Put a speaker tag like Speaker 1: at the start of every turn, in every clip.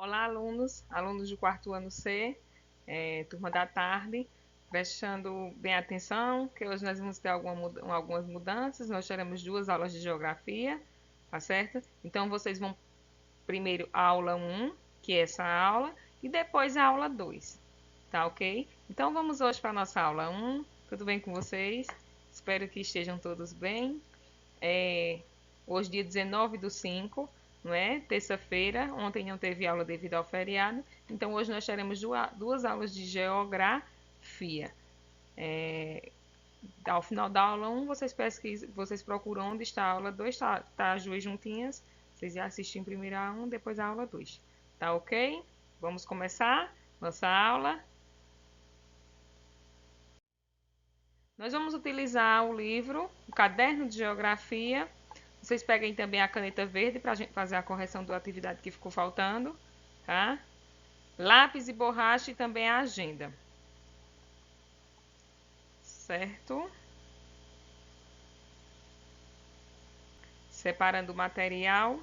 Speaker 1: Olá, alunos do quarto ano C, turma da tarde, prestando bem atenção, que hoje nós vamos ter algumas mudanças. Nós teremos 2 aulas de geografia, tá certo? Então, vocês vão primeiro a aula 1, que é essa aula, e depois a aula 2, tá ok? Então, vamos hoje para a nossa aula 1. Tudo bem com vocês? Espero que estejam todos bem. Hoje, dia 19/5, não é? Terça-feira. Ontem não teve aula devido ao feriado. Então, hoje nós teremos 2 aulas de geografia. Ao final da aula 1, vocês procuram onde está a aula 2, tá as duas juntinhas. Vocês assistem primeiro a 1, depois a aula 2. Tá ok? Vamos começar nossa aula. Nós vamos utilizar o livro, o caderno de geografia. Vocês peguem também a caneta verde para a gente fazer a correção da atividade que ficou faltando, tá? Lápis e borracha e também a agenda. Certo? Separando o material.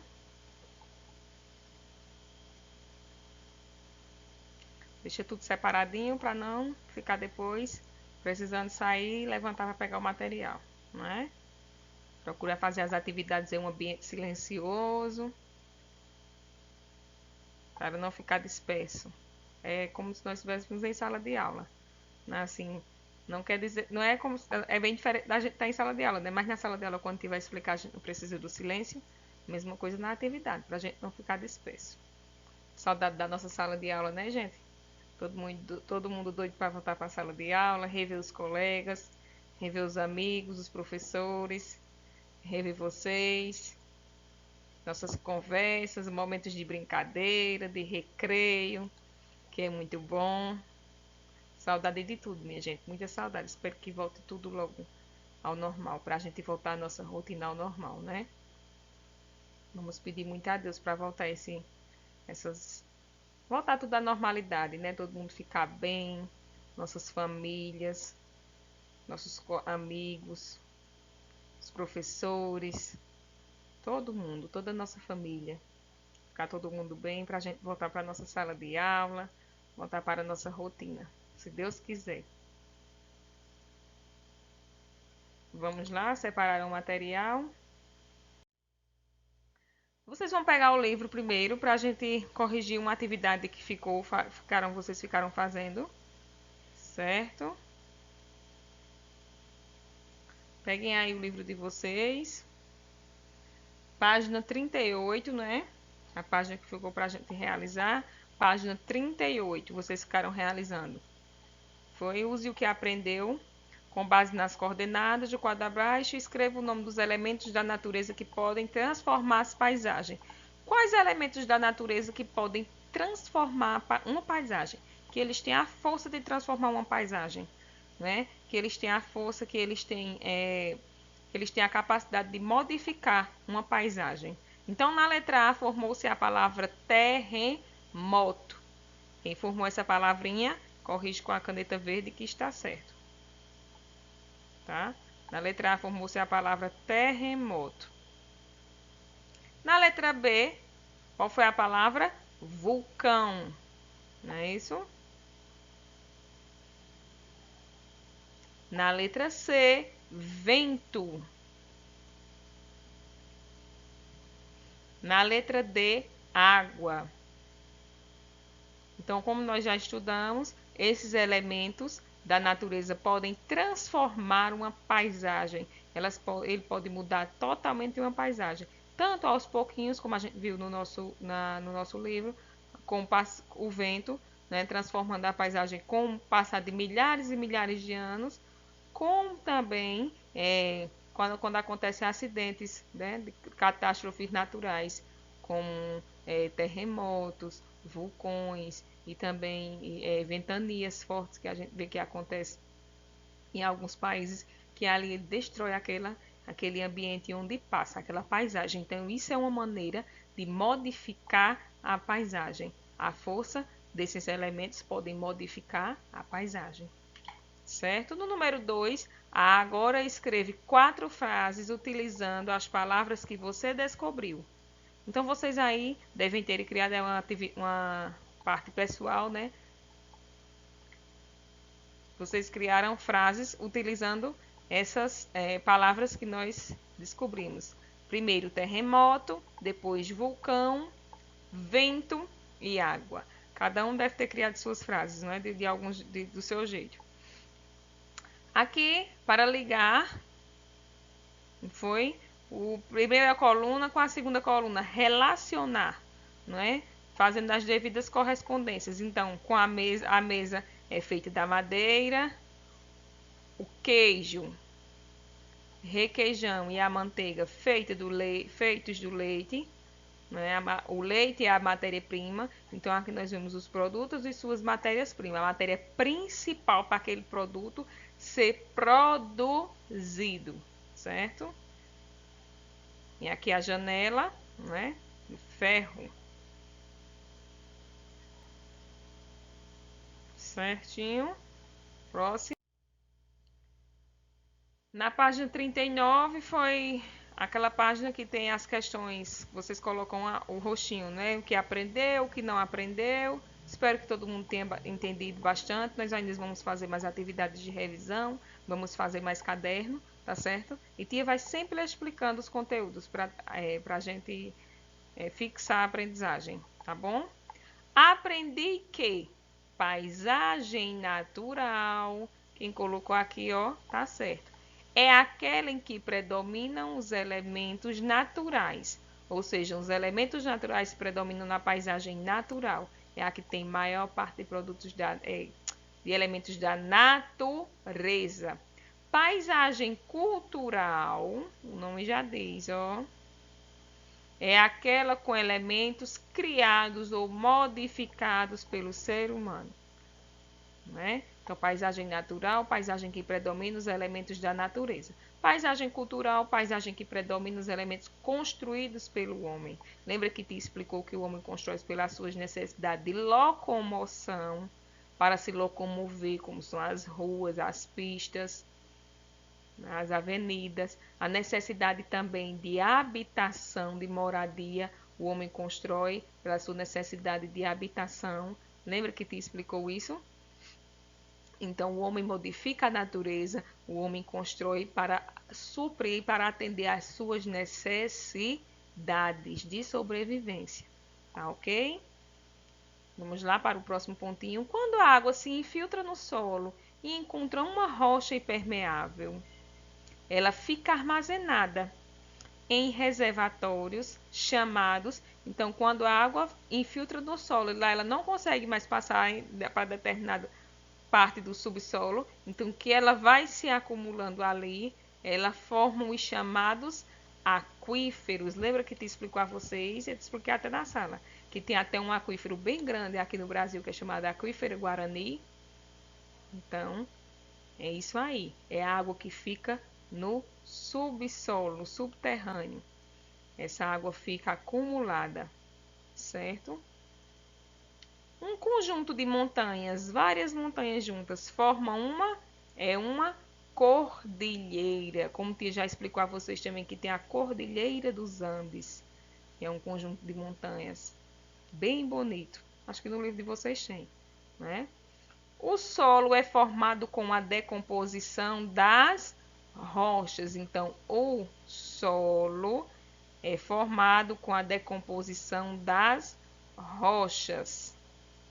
Speaker 1: Deixa tudo separadinho para não ficar depois precisando sair e levantar para pegar o material, não é? Procura fazer as atividades em um ambiente silencioso, para não ficar disperso. É como se nós estivéssemos em sala de aula, né? Assim, não quer dizer, não é como, é bem diferente da gente estar em sala de aula, né? Mas na sala de aula, quando tiver explicar, a gente não precisa do silêncio. Mesma coisa na atividade, para a gente não ficar disperso. Saudade da nossa sala de aula, né, gente? Todo mundo doido para voltar para a sala de aula, rever os colegas, rever os amigos, os professores, rever vocês, nossas conversas, momentos de brincadeira, de recreio, que é muito bom. Saudade de tudo, minha gente, muita saudade. Espero que volte tudo logo ao normal, para a gente voltar à nossa rotina ao normal, né? Vamos pedir muito a Deus para voltar voltar tudo à normalidade, né? Todo mundo ficar bem, nossas famílias, nossos amigos, os professores, todo mundo, toda a nossa família. Ficar todo mundo bem para a gente voltar para a nossa sala de aula, voltar para a nossa rotina, se Deus quiser. Vamos lá, separar o material. Vocês vão pegar o livro primeiro para a gente corrigir uma atividade que vocês ficaram fazendo, certo? Peguem aí o livro de vocês. Página 38, né? A página que ficou para a gente realizar. Página 38, vocês ficaram realizando. Use o que aprendeu. Com base nas coordenadas do quadro abaixo, escreva o nome dos elementos da natureza que podem transformar as paisagens. Quais elementos da natureza que podem transformar uma paisagem? Que eles têm a força de transformar uma paisagem, né? Que eles têm a força, que eles têm a capacidade de modificar uma paisagem. Então, na letra A, formou-se a palavra terremoto. Quem formou essa palavrinha, corrige com a caneta verde que está certo. Tá? Na letra A, formou-se a palavra terremoto. Na letra B, qual foi a palavra? Vulcão. Não é isso? Na letra C, vento. Na letra D, água. Então, como nós já estudamos, esses elementos da natureza podem transformar uma paisagem. Ele pode mudar totalmente uma paisagem. Tanto aos pouquinhos, como a gente viu no nosso livro, com o vento, né, transformando a paisagem com o passar de milhares e milhares de anos, como também quando acontecem acidentes, né, de catástrofes naturais, como terremotos, vulcões e também ventanias fortes que a gente vê que acontece em alguns países, que ali ele destrói aquele ambiente onde passa, aquela paisagem. Então, isso é uma maneira de modificar a paisagem. A força desses elementos podem modificar a paisagem. Certo? No número 2, agora escreve 4 frases utilizando as palavras que você descobriu. Então, vocês aí devem ter criado uma parte pessoal, né? Vocês criaram frases utilizando essas palavras que nós descobrimos. Primeiro terremoto, depois vulcão, vento e água. Cada um deve ter criado suas frases, não é? Do seu jeito. Aqui, para ligar, foi a primeira coluna com a segunda coluna, relacionar, não é? Fazendo as devidas correspondências. Então, com a mesa é feita da madeira, o queijo, requeijão e a manteiga feitos do leite, né? O leite é a matéria-prima. Então, aqui nós vemos os produtos e suas matérias-primas. A matéria principal para aquele produto ser produzido, certo? E aqui a janela, né? De ferro. Certinho. Próximo. Na página 39 foi aquela página que tem as questões, vocês colocam o roxinho, né? O que aprendeu, o que não aprendeu. Espero que todo mundo tenha entendido bastante. Nós ainda vamos fazer mais atividades de revisão, vamos fazer mais caderno, tá certo? E tia vai sempre explicando os conteúdos para a gente fixar a aprendizagem, tá bom? Aprendi que paisagem natural, quem colocou aqui, ó, tá certo, é aquela em que predominam os elementos naturais, ou seja, os elementos naturais predominam na paisagem natural, é a que tem maior parte de produtos de elementos da natureza. Paisagem cultural, o nome já diz, ó, é aquela com elementos criados ou modificados pelo ser humano, né? Então, paisagem natural, paisagem que predomina os elementos da natureza. Paisagem cultural, paisagem que predomina os elementos construídos pelo homem. Lembra que te explicou que o homem constrói pelas suas necessidades de locomoção, para se locomover, como são as ruas, as pistas, as avenidas, a necessidade também de habitação, de moradia, o homem constrói pela sua necessidade de habitação. Lembra que te explicou isso? Então, o homem modifica a natureza, o homem constrói para suprir, para atender às suas necessidades de sobrevivência. Tá ok? Vamos lá para o próximo pontinho. Quando a água se infiltra no solo e encontra uma rocha impermeável, ela fica armazenada em reservatórios chamados. Então, quando a água infiltra no solo, ela não consegue mais passar para determinada parte do subsolo, então que ela vai se acumulando ali, ela forma os chamados aquíferos. Lembra que te explicou a vocês? Eu te expliquei até na sala, que tem até um aquífero bem grande aqui no Brasil, que é chamado aquífero Guarani. Então, é isso aí. É a água que fica no subsolo, no subterrâneo. Essa água fica acumulada, certo? Um conjunto de montanhas, várias montanhas juntas, formam uma cordilheira. Como eu já explicou a vocês também que tem a Cordilheira dos Andes, que é um conjunto de montanhas bem bonito. Acho que no livro de vocês tem, né? O solo é formado com a decomposição das rochas. Então, o solo é formado com a decomposição das rochas.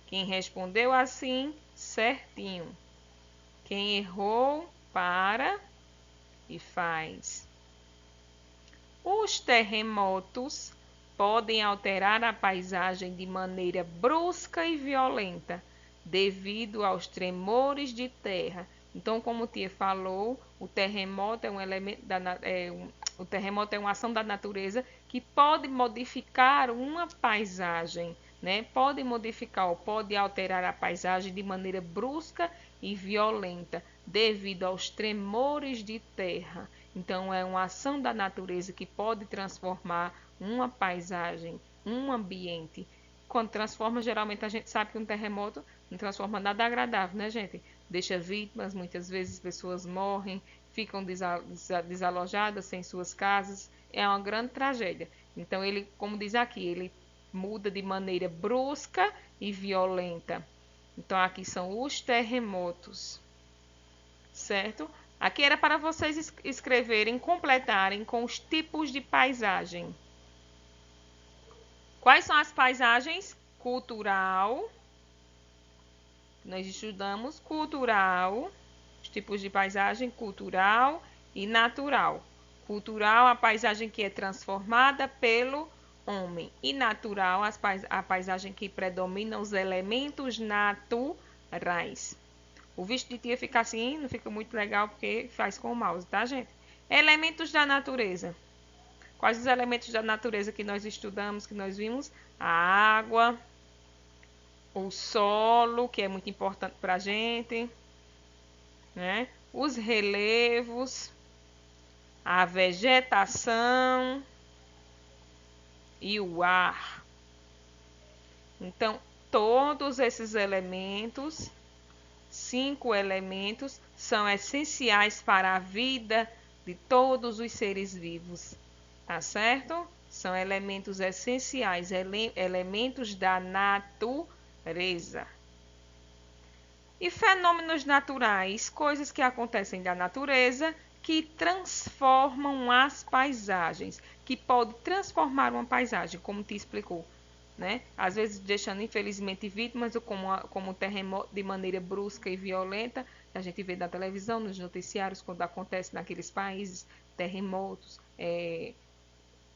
Speaker 1: Quem respondeu assim, certinho. Quem errou, para e faz. Os terremotos podem alterar a paisagem de maneira brusca e violenta, devido aos tremores de terra. Então, como o tia falou, o terremoto é um elemento o terremoto é uma ação da natureza que pode modificar uma paisagem, né? Pode modificar ou pode alterar a paisagem de maneira brusca e violenta, devido aos tremores de terra. Então, é uma ação da natureza que pode transformar uma paisagem, um ambiente. Quando transforma, geralmente a gente sabe que um terremoto não transforma nada agradável, né, gente? Deixa vítimas, muitas vezes pessoas morrem, ficam desalojadas sem suas casas. É uma grande tragédia. Então, ele, como diz aqui, ele muda de maneira brusca e violenta. Então, aqui são os terremotos, certo? Aqui era para vocês escreverem, completarem com os tipos de paisagem. Quais são as paisagens? Cultural. Nós estudamos cultural, os tipos de paisagem cultural e natural. Cultural, a paisagem que é transformada pelo homem. E natural, a paisagem que predomina os elementos naturais. O visto de tia fica assim, não fica muito legal porque faz com o mouse, tá, gente? Elementos da natureza. Quais os elementos da natureza que nós estudamos, que nós vimos? A água, o solo, que é muito importante para a gente, né? Os relevos, a vegetação e o ar. Então, todos esses elementos, 5 elementos, são essenciais para a vida de todos os seres vivos, tá certo? São elementos essenciais, elementos da natureza. E fenômenos naturais, coisas que acontecem da natureza que transformam as paisagens, que pode transformar uma paisagem, como te explicou, né? Às vezes deixando infelizmente vítimas, como o terremoto de maneira brusca e violenta, a gente vê na televisão, nos noticiários, quando acontece naqueles países terremotos,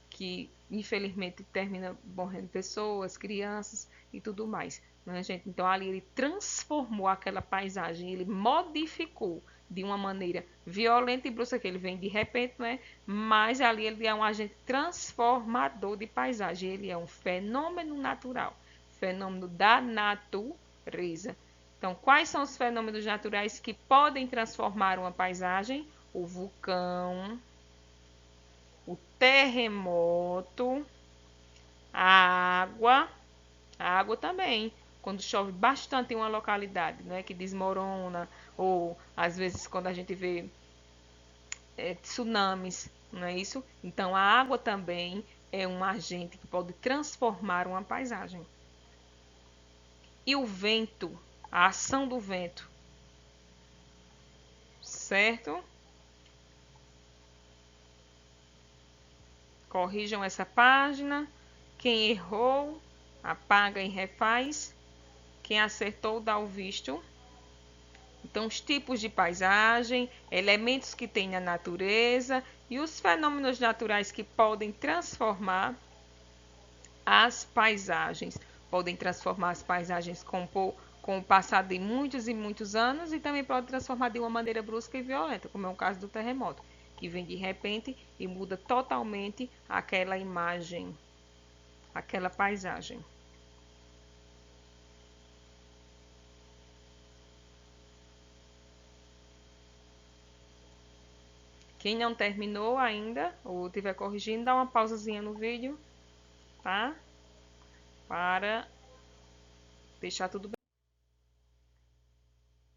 Speaker 1: que infelizmente termina morrendo pessoas, crianças e tudo mais, né, gente? Então ali ele transformou aquela paisagem, ele modificou de uma maneira violenta e brusca, que ele vem de repente, né? Mas ali ele é um agente transformador de paisagem, ele é um fenômeno natural, fenômeno da natureza. Então, quais são os fenômenos naturais que podem transformar uma paisagem? O vulcão, o terremoto, a água também, quando chove bastante em uma localidade, não é que desmorona, ou às vezes quando a gente vê tsunamis, não é isso? Então a água também é um agente que pode transformar uma paisagem. E o vento, a ação do vento, certo? Corrijam essa página. Quem errou, apaga e refaz. Quem acertou, dá o visto. Então, os tipos de paisagem, elementos que tem na natureza e os fenômenos naturais que podem transformar as paisagens. Podem transformar as paisagens com o passar de muitos e muitos anos e também pode transformar de uma maneira brusca e violenta, como é o caso do terremoto, que vem de repente e muda totalmente aquela imagem, aquela paisagem. Quem não terminou ainda ou estiver corrigindo, dá uma pausazinha no vídeo, tá? Para deixar tudo bem.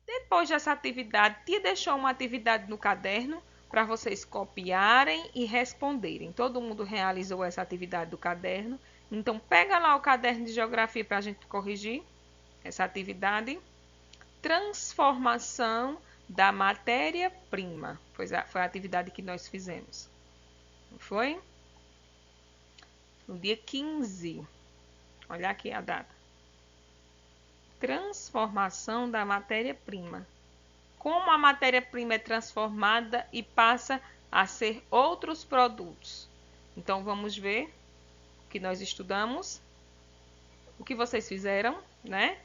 Speaker 1: Depois dessa atividade, te deixou uma atividade no caderno para vocês copiarem e responderem. Todo mundo realizou essa atividade do caderno. Então, pega lá o caderno de geografia para a gente corrigir essa atividade. Transformação da matéria-prima. Foi a atividade que nós fizemos. Não foi? No dia 15. Olha aqui a data. Transformação da matéria-prima. Como a matéria-prima é transformada e passa a ser outros produtos. Então, vamos ver o que nós estudamos. O que vocês fizeram, né?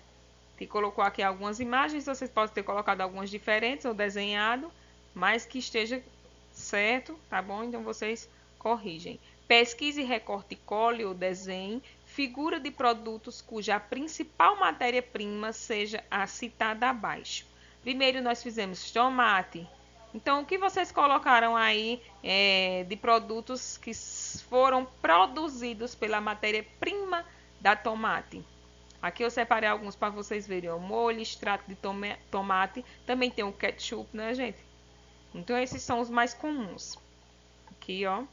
Speaker 1: Te colocou aqui algumas imagens, vocês podem ter colocado algumas diferentes ou desenhado, mas que esteja certo, tá bom? Então, vocês corrigem. Pesquise, recorte, cole ou desenhe figura de produtos cuja principal matéria-prima seja a citada abaixo. Primeiro nós fizemos tomate. Então, o que vocês colocaram aí de produtos que foram produzidos pela matéria-prima da tomate? Aqui eu separei alguns para vocês verem. O molho, extrato de tomate. Também tem o ketchup, né, gente? Então, esses são os mais comuns. Aqui, ó.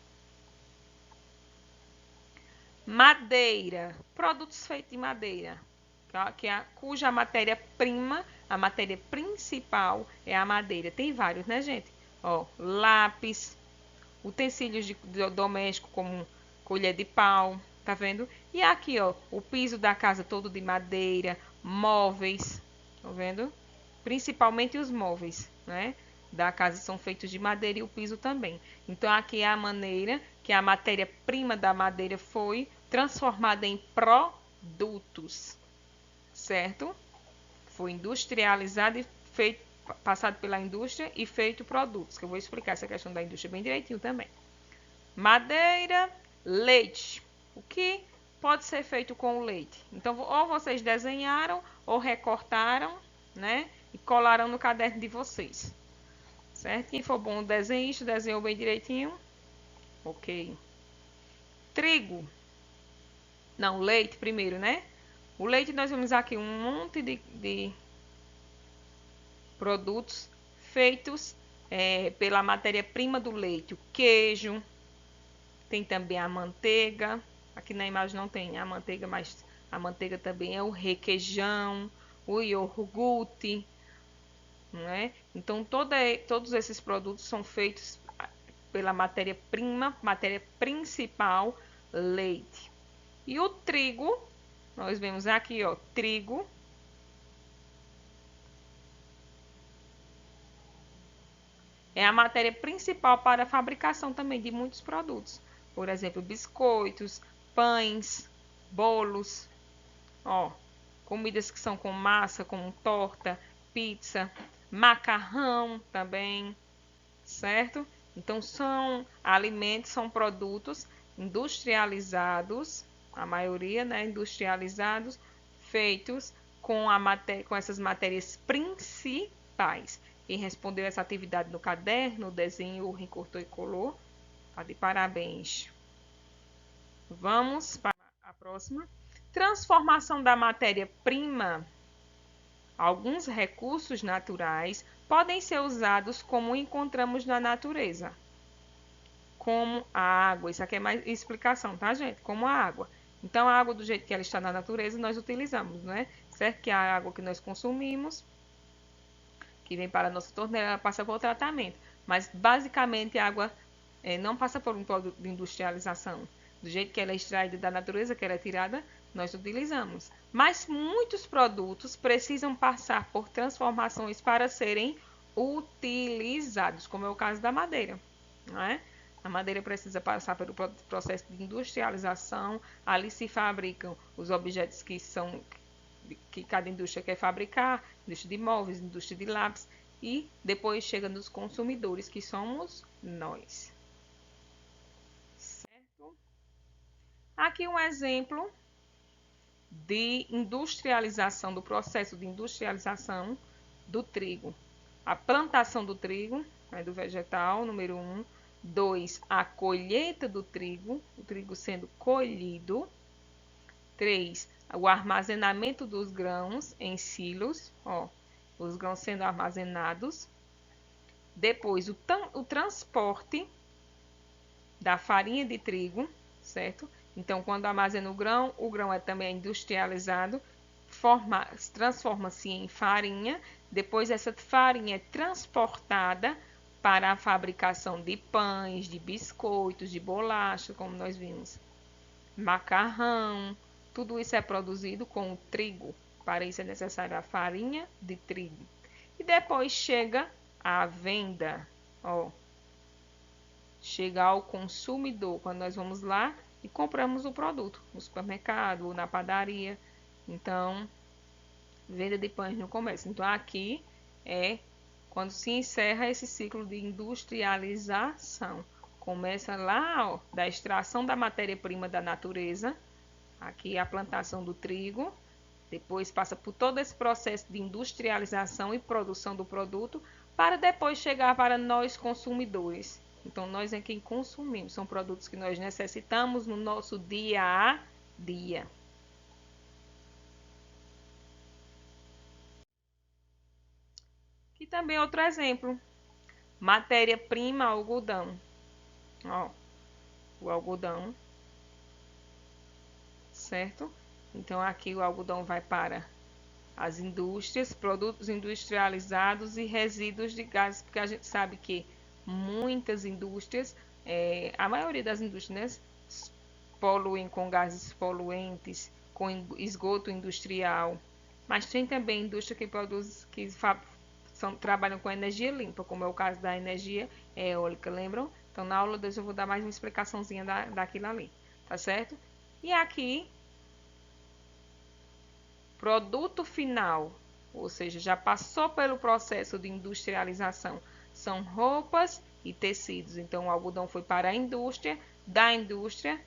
Speaker 1: Madeira, produtos feitos de madeira, cuja matéria-prima, a matéria principal é a madeira. Tem vários, né, gente? Ó, lápis, utensílios de doméstico como colher de pau, tá vendo? E aqui, ó, o piso da casa todo de madeira, móveis, tá vendo? Principalmente os móveis, né? Da casa são feitos de madeira e o piso também. Então aqui é a maneira que a matéria-prima da madeira foi transformada em produtos, certo? Foi industrializado e feito, passado pela indústria e feito produtos, que eu vou explicar essa questão da indústria bem direitinho também. Madeira, leite. O que pode ser feito com o leite? Então, ou vocês desenharam ou recortaram, né? E colaram no caderno de vocês. Certo? Quem for bom desenhista, desenhou bem direitinho. Ok. Trigo. Não, leite primeiro, né? O leite nós vemos aqui um monte de produtos feitos pela matéria-prima do leite. O queijo, tem também a manteiga. Aqui na imagem não tem a manteiga, mas a manteiga também é o requeijão, o iogurte, não é? Então todos esses produtos são feitos pela matéria-prima, matéria principal, leite. E o trigo, nós vemos aqui, ó, trigo. É a matéria principal para a fabricação também de muitos produtos. Por exemplo, biscoitos, pães, bolos, ó, comidas que são com massa, como torta, pizza, macarrão também, certo? Então são alimentos, são produtos industrializados, a maioria, né, industrializados, feitos com essas matérias principais. Quem respondeu essa atividade no caderno, desenhou, recortou e colou, tá de parabéns. Vamos para a próxima. Transformação da matéria-prima. Alguns recursos naturais podem ser usados como encontramos na natureza. Como a água. Isso aqui é mais explicação, tá, gente? Como a água. Então, a água do jeito que ela está na natureza, nós utilizamos, né? Certo que a água que nós consumimos, que vem para a nossa torneira, ela passa por tratamento. Mas, basicamente, a água não passa por um produto de industrialização. Do jeito que ela é extraída da natureza, que ela é tirada, nós utilizamos. Mas muitos produtos precisam passar por transformações para serem utilizados, como é o caso da madeira, não é? A madeira precisa passar pelo processo de industrialização. Ali se fabricam os objetos que cada indústria quer fabricar, indústria de móveis, indústria de lápis, e depois chega nos consumidores, que somos nós. Certo? Aqui um exemplo de industrialização, do processo de industrialização do trigo. A plantação do trigo, do vegetal, número 1. 2. A colheita do trigo, o trigo sendo colhido. 3. O armazenamento dos grãos em silos, ó, os grãos sendo armazenados. Depois, o transporte da farinha de trigo, certo? Então, quando armazena o grão é também industrializado, transforma-se em farinha. Depois, essa farinha é transportada para a fabricação de pães, de biscoitos, de bolacha, como nós vimos. Macarrão, tudo isso é produzido com o trigo. Para isso é necessária a farinha de trigo. E depois chega a venda, ó. Chega ao consumidor, quando nós vamos lá e compramos o produto no supermercado ou na padaria. Então, venda de pães no comércio. Então, aqui é quando se encerra esse ciclo de industrialização. Começa lá, ó, da extração da matéria-prima da natureza, aqui a plantação do trigo, depois passa por todo esse processo de industrialização e produção do produto, para depois chegar para nós consumidores. Então, nós é quem consumimos, são produtos que nós necessitamos no nosso dia a dia. Aqui também outro exemplo. Matéria-prima, algodão. Ó, o algodão certo? Então, aqui o algodão vai para as indústrias, produtos industrializados e resíduos de gases, porque a gente sabe que muitas indústrias, a maioria das indústrias, né, poluem com gases poluentes, com esgoto industrial, mas tem também indústria que produz, trabalham com energia limpa, como é o caso da energia eólica, lembram? Então, na aula 2 eu vou dar mais uma explicaçãozinha daquilo ali, tá certo? E aqui, produto final, ou seja, já passou pelo processo de industrialização, são roupas e tecidos. Então, o algodão foi para a indústria, da indústria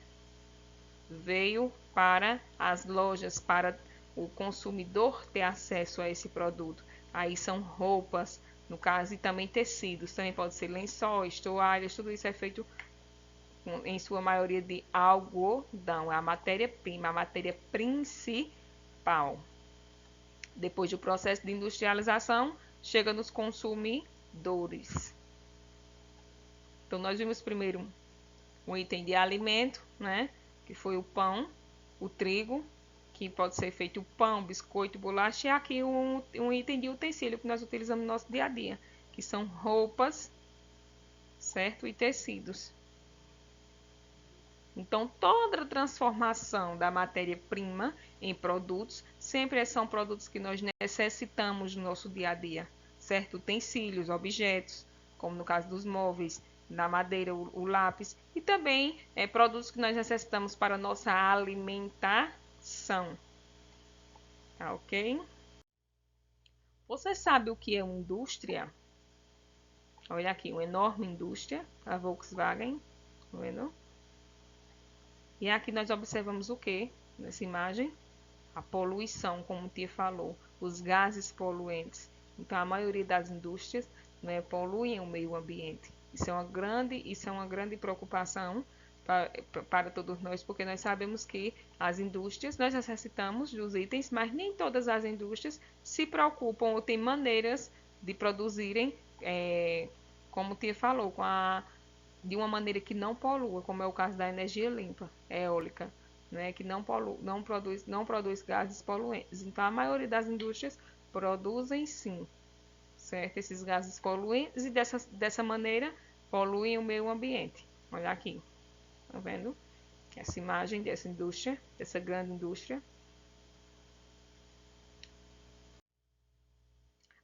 Speaker 1: veio para as lojas, para o consumidor ter acesso a esse produto. Aí são roupas, no caso, e também tecidos. Também pode ser lençóis, toalhas, tudo isso é feito em sua maioria de algodão, a matéria-prima, a matéria principal. Depois do processo de industrialização, chega nos consumidores. Então, nós vimos primeiro um item de alimento, né? Que foi o pão, o trigo, que pode ser feito o pão, biscoito, bolacha, e aqui um item de utensílio que nós utilizamos no nosso dia a dia, que são roupas, certo? E tecidos. Então, toda a transformação da matéria-prima em produtos, sempre são produtos que nós necessitamos no nosso dia a dia, certo? Utensílios, objetos, como no caso dos móveis, da madeira, o lápis, e também produtos que nós necessitamos para a nossa alimentação. Tá ok? Você sabe o que é uma indústria? Olha aqui, uma enorme indústria, a Volkswagen, tá vendo? E aqui nós observamos o que nessa imagem? A poluição, como o tia falou, os gases poluentes. Então, a maioria das indústrias, né, poluem o meio ambiente. Isso é uma grande preocupação para todos nós, porque nós sabemos que as indústrias, nós necessitamos dos itens, mas nem todas as indústrias se preocupam ou têm maneiras de produzirem, como o tia falou, de uma maneira que não polua, como é o caso da energia limpa, eólica, né, que não produz gases poluentes. Então, a maioria das indústrias produzem sim, certo? Esses gases poluentes e dessa maneira poluem o meio ambiente. Olha aqui, tá vendo? Essa imagem dessa indústria, dessa grande indústria.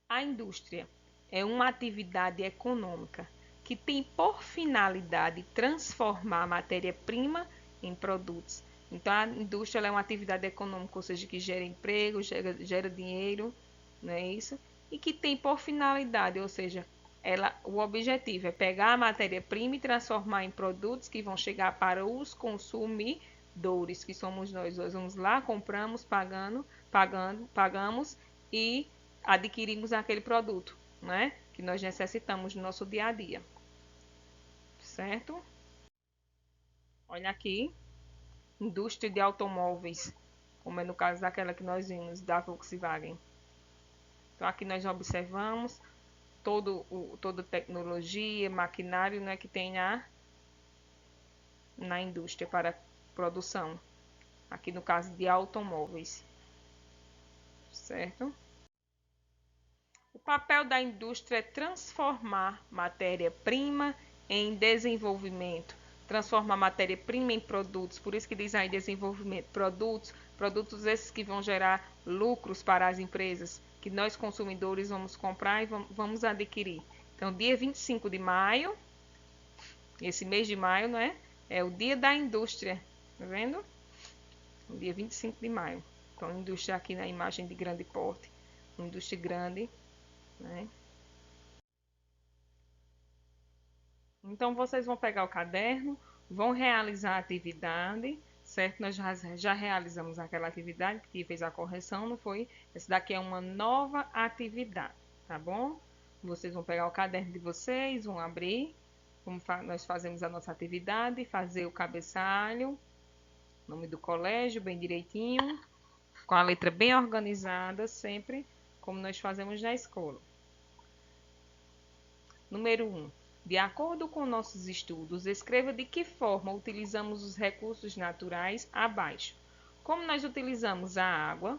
Speaker 1: A indústria é uma atividade econômica que tem por finalidade transformar a matéria-prima em produtos. Então, a indústria é uma atividade econômica, ou seja, que gera emprego, gera dinheiro, não é isso? E que tem por finalidade, ou seja, o objetivo é pegar a matéria-prima e transformar em produtos que vão chegar para os consumidores, que somos nós. Nós vamos lá, compramos, pagamos e adquirimos aquele produto, né? Que nós necessitamos no nosso dia a dia. Certo? Olha aqui, indústria de automóveis, como é no caso daquela que nós vimos, da Volkswagen. Então, aqui nós observamos toda tecnologia, maquinário, né, que tem na indústria para produção. Aqui no caso de automóveis. Certo? O papel da indústria é transformar matéria-prima em desenvolvimento, transformar matéria-prima em produtos, por isso que diz aí desenvolvimento, produtos esses que vão gerar lucros para as empresas, que nós consumidores vamos comprar e vamos adquirir. Então, dia 25 de maio, esse mês de maio, não é? É o dia da indústria, tá vendo? O dia 25 de maio. Então, indústria aqui na imagem de grande porte, uma indústria grande, né? Então, vocês vão pegar o caderno, vão realizar a atividade, certo? Nós já realizamos aquela atividade que fez a correção, não foi? Essa daqui é uma nova atividade, tá bom? Vocês vão pegar o caderno de vocês, vão abrir, como nós fazemos a nossa atividade, fazer o cabeçalho, nome do colégio, bem direitinho, com a letra bem organizada, sempre como nós fazemos na escola. Número 1. De acordo com nossos estudos, escreva de que forma utilizamos os recursos naturais abaixo. Como nós utilizamos a água,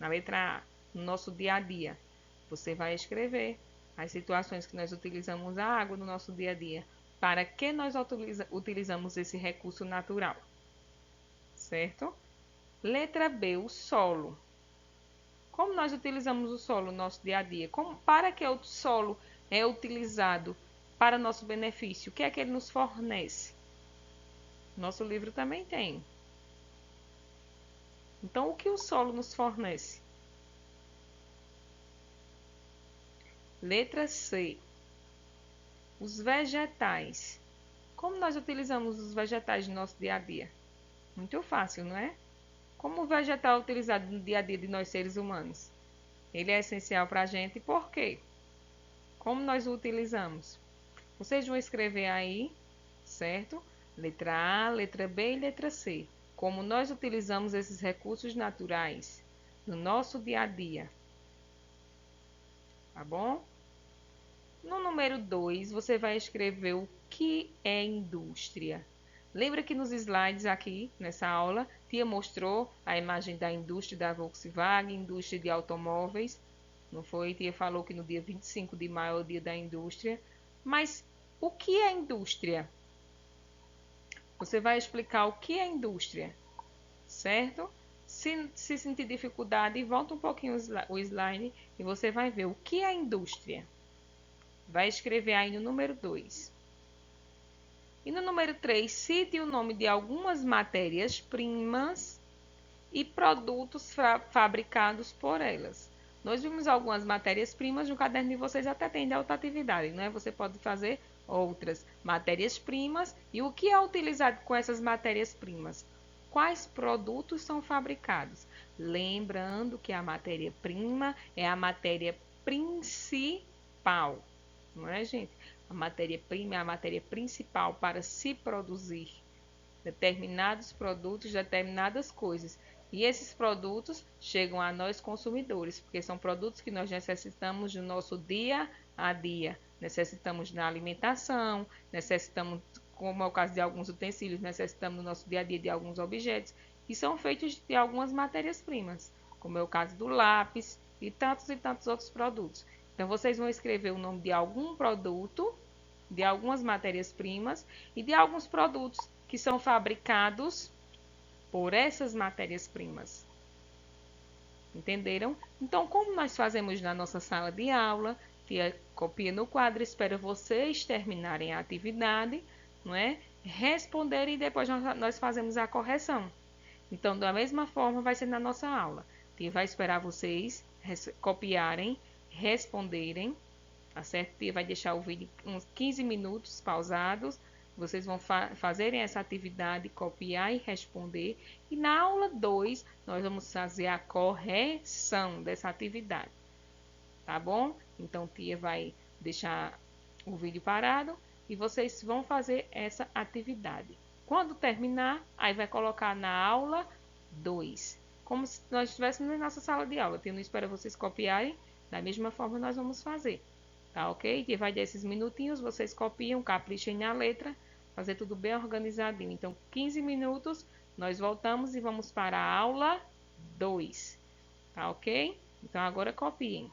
Speaker 1: na letra A, no nosso dia a dia, você vai escrever as situações que nós utilizamos a água no nosso dia a dia. Para que nós utilizamos esse recurso natural? Certo? Letra B, o solo. Como nós utilizamos o solo no nosso dia a dia? Para que o solo é utilizado para nosso benefício? O que é que ele nos fornece? Nosso livro também tem. Então, o que o solo nos fornece? Letra C. Os vegetais. Como nós utilizamos os vegetais no nosso dia a dia? Muito fácil, não é? Como o vegetal é utilizado no dia a dia de nós seres humanos? Ele é essencial para a gente, por quê? Como nós o utilizamos? Vocês vão escrever aí, certo? Letra A, letra B e letra C. Como nós utilizamos esses recursos naturais no nosso dia a dia. Tá bom? No número 2, você vai escrever o que é indústria. Lembra que nos slides aqui, nessa aula, tia mostrou a imagem da indústria da Volkswagen, indústria de automóveis. Não foi? Tia falou que no dia 25 de maio é o dia da indústria. Mas o que é indústria? Você vai explicar o que é indústria, certo? Se sentir dificuldade, volta um pouquinho o slide e você vai ver o que é indústria. Vai escrever aí no número 2. E no número 3, cite o nome de algumas matérias-primas e produtos fabricados por elas. Nós vimos algumas matérias-primas no caderno de vocês, até tem de alta atividade, né? Você pode fazer outras matérias-primas e o que é utilizado com essas matérias-primas? Quais produtos são fabricados? Lembrando que a matéria-prima é a matéria principal, não é, gente? A matéria-prima é a matéria principal para se produzir determinados produtos, determinadas coisas. E esses produtos chegam a nós consumidores, porque são produtos que nós necessitamos no nosso dia a dia. Necessitamos na alimentação, necessitamos, como é o caso de alguns utensílios, necessitamos no nosso dia a dia de alguns objetos que são feitos de algumas matérias-primas, como é o caso do lápis e tantos outros produtos. Então, vocês vão escrever o nome de algum produto, de algumas matérias-primas e de alguns produtos que são fabricados por essas matérias-primas. Entenderam? Então, como nós fazemos na nossa sala de aula, tia copia no quadro, espera vocês terminarem a atividade, não é? Responderem e depois nós fazemos a correção. Então, da mesma forma, vai ser na nossa aula. Tia vai esperar vocês copiarem, responderem, tá certo? Tia vai deixar o vídeo uns 15 minutos pausados. Vocês vão fazerem essa atividade, copiar e responder. E na aula 2, nós vamos fazer a correção dessa atividade. Tá bom? Então, tia vai deixar o vídeo parado e vocês vão fazer essa atividade. Quando terminar, aí vai colocar na aula 2. Como se nós estivéssemos na nossa sala de aula. Tia não espera vocês copiarem. Da mesma forma, nós vamos fazer. Tá ok? Tia vai dar esses minutinhos, vocês copiam, caprichem na letra. Fazer tudo bem organizadinho. Então, 15 minutos, nós voltamos e vamos para a aula 2. Tá ok? Então, agora copiem.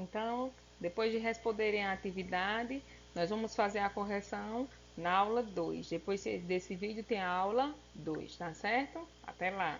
Speaker 1: Então, depois de responderem a atividade, nós vamos fazer a correção na aula 2. Depois desse vídeo tem a aula 2, tá certo? Até lá!